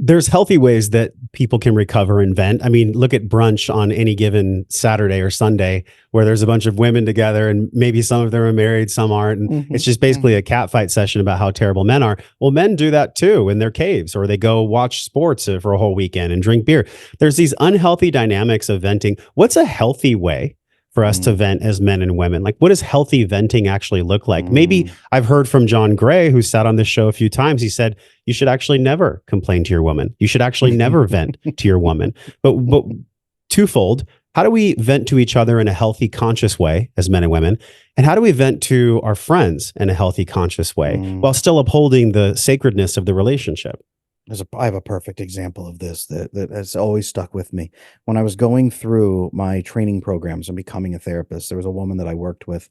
there's healthy ways that people can recover and vent. I mean, look at brunch on any given Saturday or Sunday where there's a bunch of women together and maybe some of them are married, some aren't. And Mm-hmm. it's just basically a catfight session about how terrible men are. Well, men do that too in their caves, or they go watch sports for a whole weekend and drink beer. There's these unhealthy dynamics of venting. What's a healthy way for us to vent as men and women? Like, what does healthy venting actually look like? Maybe I've heard from John Gray, who sat on this show a few times. He said, you should actually never complain to your woman. You should actually never vent to your woman. But twofold, how do we vent to each other in a healthy, conscious way as men and women? And how do we vent to our friends in a healthy, conscious way while still upholding the sacredness of the relationship? I have a perfect example of this that has always stuck with me. When I was going through my training programs and becoming a therapist, there was a woman that I worked with,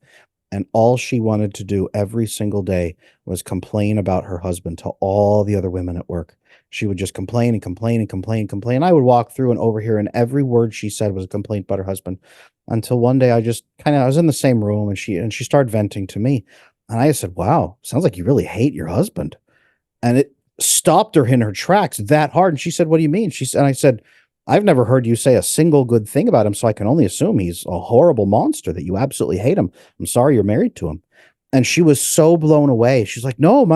and all she wanted to do every single day was complain about her husband to all the other women at work. She would just complain and complain and complain and complain. I would walk through and overhear, and every word she said was a complaint about her husband. Until one day, I was in the same room, and she started venting to me, and I said, "Wow, sounds like you really hate your husband," and it stopped her in her tracks that hard. And she said, "What do you mean?" I said, "I've never heard you say a single good thing about him, so I can only assume he's a horrible monster, that you absolutely hate him. I'm sorry you're married to him." And she was so blown away. She's like, "No,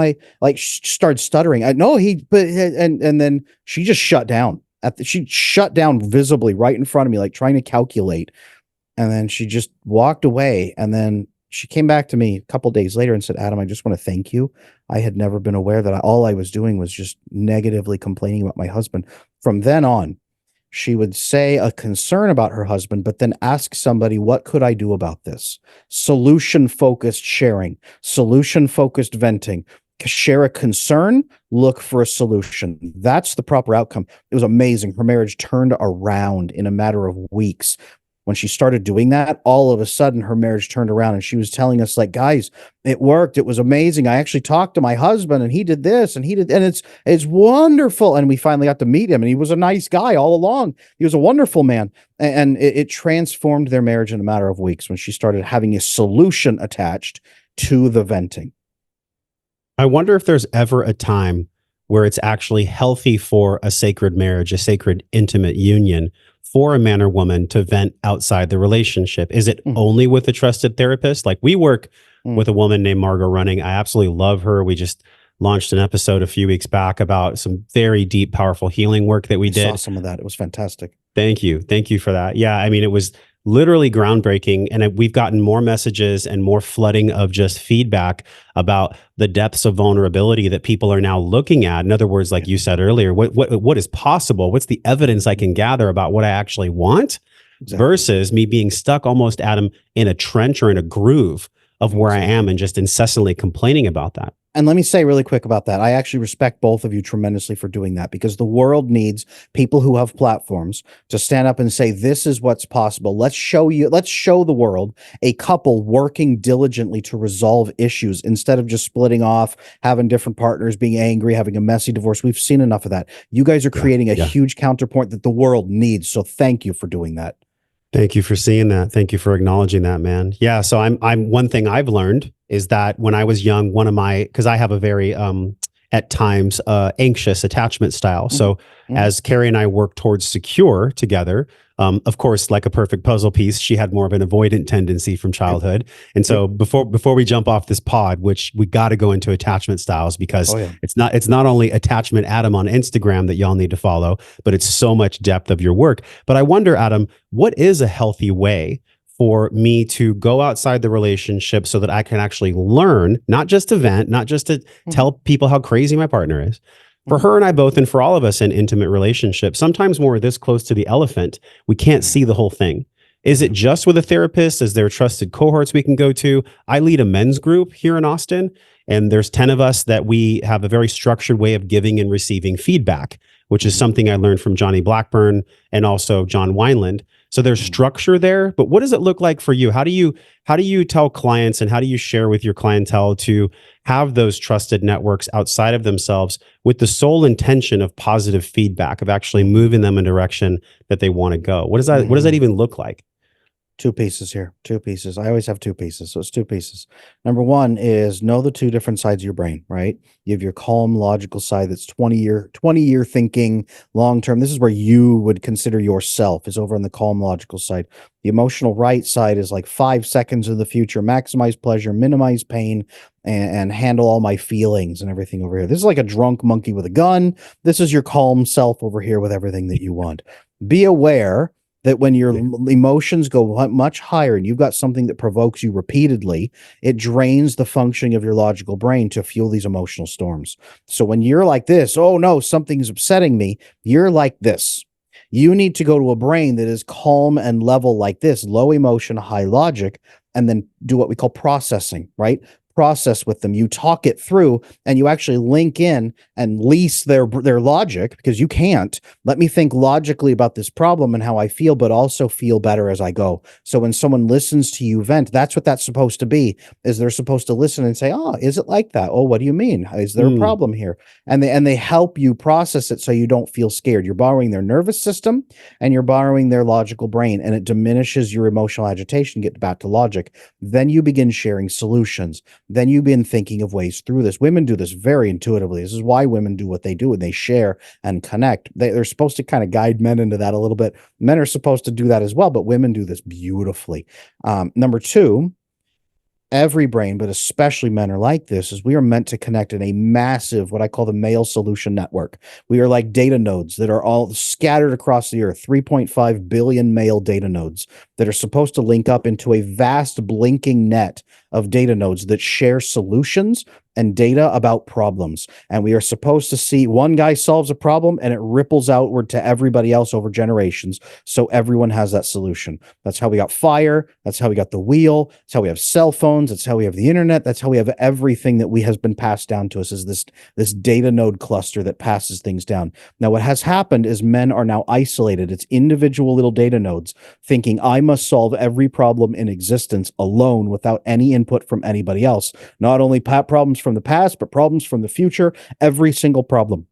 she started stuttering. And then she just shut down. She shut down visibly right in front of me, like trying to calculate. And then she just walked away. And then she came back to me a couple days later and said, "Adam, I just want to thank you. I had never been aware that all I was doing was just negatively complaining about my husband." From then on, she would say a concern about her husband, but then ask somebody, "What could I do about this?" Solution-focused sharing, solution-focused venting. Share a concern, look for a solution. That's the proper outcome. It was amazing. Her marriage turned around in a matter of weeks. When she started doing that, all of a sudden her marriage turned around, and she was telling us, like, "Guys, it worked. It was amazing. I actually talked to my husband, and he did this and he did, and it's wonderful." And we finally got to meet him, and he was a nice guy all along. He was a wonderful man. And it transformed their marriage in a matter of weeks when she started having a solution attached to the venting. I wonder if there's ever a time where it's actually healthy for a sacred marriage, a sacred intimate union, for a man or woman to vent outside the relationship. Is it only with a trusted therapist? Like, we work with a woman named Margot Running. I absolutely love her. We just launched an episode a few weeks back about some very deep, powerful healing work that we did. Saw some of that. It was fantastic. Thank you. Thank you for that. Yeah, I mean, it was literally groundbreaking. And we've gotten more messages and more flooding of just feedback about the depths of vulnerability that people are now looking at. In other words, like you said earlier, what is possible? What's the evidence I can gather about what I actually want versus me being stuck almost, Adam, in a trench or in a groove of where I am and just incessantly complaining about that. And let me say really quick about that. I actually respect both of you tremendously for doing that, because the world needs people who have platforms to stand up and say, "This is what's possible. Let's show the world a couple working diligently to resolve issues instead of just splitting off, having different partners, being angry, having a messy divorce." We've seen enough of that. You guys are creating a huge counterpoint that the world needs. So thank you for doing that. Thank you for seeing that. Thank you for acknowledging that, man. Yeah. So I'm one thing I've learned is that when I was young, because I have a very, at times, anxious attachment style. So as Carrie and I work towards secure together, of course, like a perfect puzzle piece, she had more of an avoidant tendency from childhood. And so before we jump off this pod, which we got to go into attachment styles, because it's not only Attachment Adam on Instagram that y'all need to follow, but it's so much depth of your work. But I wonder, Adam, what is a healthy way for me to go outside the relationship so that I can actually learn, not just to vent, not just to tell people how crazy my partner is? For her and I both, and for all of us in intimate relationships, sometimes when we're this close to the elephant, we can't see the whole thing. Is it just with a therapist? Is there trusted cohorts we can go to? I lead a men's group here in Austin, and there's 10 of us that we have a very structured way of giving and receiving feedback, which is something I learned from Johnny Blackburn and also John Wineland. So there's structure there, but what does it look like for you? How do you tell clients, and how do you share with your clientele to have those trusted networks outside of themselves with the sole intention of positive feedback, of actually moving them in a direction that they want to go? What does that even look like? Two pieces here. Two pieces. I always have two pieces. So it's two pieces. Number one is know the two different sides of your brain, right? You have your calm, logical side that's 20-year thinking, long term. This is where you would consider yourself, is over on the calm, logical side. The emotional right side is like 5 seconds in the future, maximize pleasure, minimize pain, and handle all my feelings and everything over here. This is like a drunk monkey with a gun. This is your calm self over here with everything that you want. Be aware that when your emotions go much higher and you've got something that provokes you repeatedly, it drains the functioning of your logical brain to fuel these emotional storms. So when you're like this, oh no, something's upsetting me, you're like this. You need to go to a brain that is calm and level like this, low emotion, high logic, and then do what we call processing, right? Process with them. You talk it through and you actually link in and lease their logic, because you can't. Let me think logically about this problem and how I feel, but also feel better as I go. So when someone listens to you vent, that's what that's supposed to be, is they're supposed to listen and say, oh, is it like that? Oh, what do you mean? Is there a problem here? And they help you process it so you don't feel scared. You're borrowing their nervous system and you're borrowing their logical brain, and it diminishes your emotional agitation. Get back to logic. Then you begin sharing solutions. Then you've been thinking of ways through this. Women do this very intuitively. This is why women do what they do, and they share and connect. They're supposed to kind of guide men into that a little bit. Men are supposed to do that as well, but women do this beautifully. Number two, every brain, but especially men, are like this, is we are meant to connect in a massive, what I call the male solution network. We are like data nodes that are all scattered across the earth, 3.5 billion male data nodes that are supposed to link up into a vast blinking net of data nodes that share solutions and data about problems. And we are supposed to see one guy solves a problem and it ripples outward to everybody else over generations. So everyone has that solution. That's how we got fire. That's how we got the wheel. That's how we have cell phones. That's how we have the internet. That's how we have everything that has been passed down to us, is this data node cluster that passes things down. Now, what has happened is men are now isolated. It's individual little data nodes thinking, I must solve every problem in existence alone without any input from anybody else. Not only problems from the past, but problems from the future, every single problem.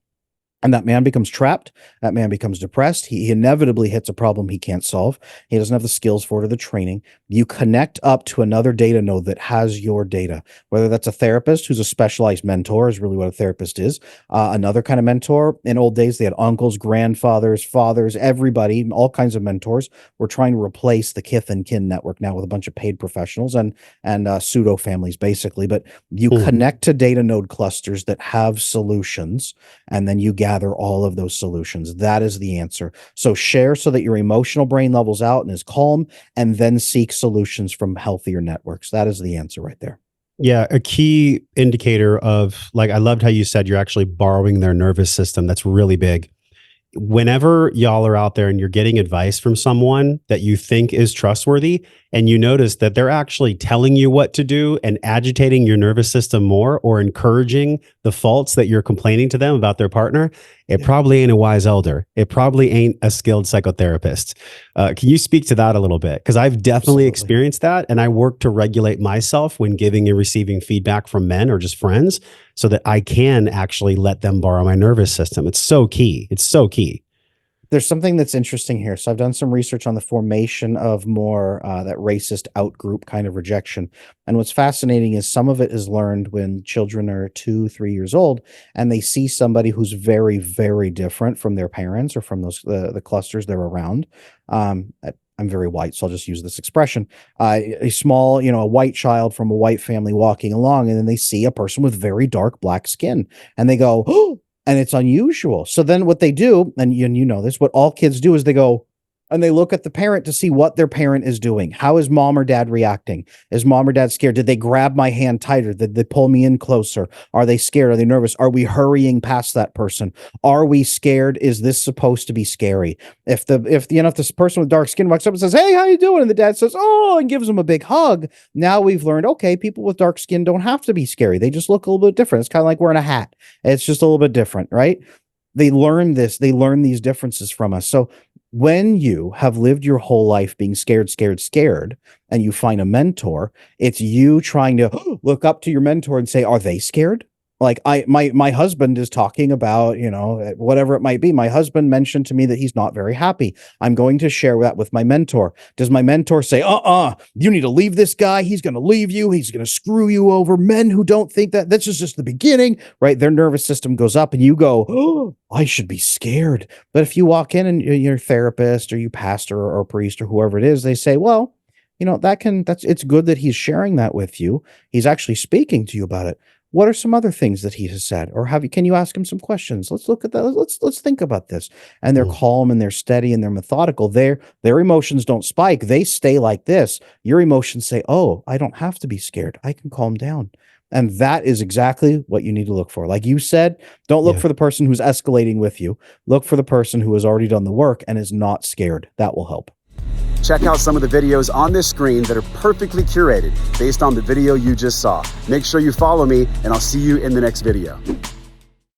And that man becomes trapped. That man becomes depressed. He inevitably hits a problem he can't solve. He doesn't have the skills for it or the training. You connect up to another data node that has your data, whether that's a therapist who's a specialized mentor, is really what a therapist is. Another kind of mentor. In old days, they had uncles, grandfathers, fathers, everybody, all kinds of mentors. We're trying to replace the kith and kin network now with a bunch of paid professionals and pseudo families, basically. But you connect to data node clusters that have solutions, and then you gather all of those solutions. That is the answer. So share so that your emotional brain levels out and is calm, and then seek solutions from healthier networks. That is the answer right there. Yeah, a key indicator of, like, I loved how you said you're actually borrowing their nervous system. That's really big. Whenever y'all are out there and you're getting advice from someone that you think is trustworthy, and you notice that they're actually telling you what to do and agitating your nervous system more, or encouraging the faults that you're complaining to them about their partner, it probably ain't a wise elder. It probably ain't a skilled psychotherapist. Can you speak to that a little bit? Because I've definitely experienced that, and I work to regulate myself when giving and receiving feedback from men or just friends, so that I can actually let them borrow my nervous system. It's so key. It's so key. There's something that's interesting here. So I've done some research on the formation of more that racist out-group kind of rejection. And what's fascinating is some of it is learned when children are 2-3 years old and they see somebody who's very, very different from their parents or from those the clusters they're around. I'm very white, so I'll just use this expression. A small, a white child from a white family walking along, and then they see a person with very dark black skin, and they go, oh, and it's unusual. So then what they do, and you know this, what all kids do is they go and they look at the parent to see what their parent is doing. How is mom or dad reacting? Is mom or dad scared? Did they grab my hand tighter? Did they pull me in closer? Are they scared? Are they nervous? Are we hurrying past that person? Are we scared? Is this supposed to be scary? If this person with dark skin walks up and says, hey, how you doing? And the dad says, oh, and gives them a big hug. Now we've learned, okay, people with dark skin don't have to be scary. They just look a little bit different. It's kind of like wearing a hat. It's just a little bit different, right? They learn this. They learn these differences from us. So when you have lived your whole life being scared, and you find a mentor, it's you trying to look up to your mentor and say, are they scared? Like my husband is talking about, whatever it might be. My husband mentioned to me that he's not very happy. I'm going to share that with my mentor. Does my mentor say, you need to leave this guy. He's going to leave you. He's going to screw you over. Men who don't think that, this is just the beginning, right? Their nervous system goes up and you go, oh, I should be scared. But if you walk in and your therapist or you pastor or priest or whoever it is, they say, well, it's good that he's sharing that with you. He's actually speaking to you about it. What are some other things that he has said? Or can you ask him some questions? Let's look at that. Let's think about this. And they're calm and they're steady and they're methodical. Their emotions don't spike. They stay like this. Your emotions say, oh, I don't have to be scared. I can calm down. And that is exactly what you need to look for. Like you said, don't look for the person who's escalating with you. Look for the person who has already done the work and is not scared. That will help. Check out some of the videos on this screen that are perfectly curated based on the video you just saw. Make sure you follow me, and I'll see you in the next video.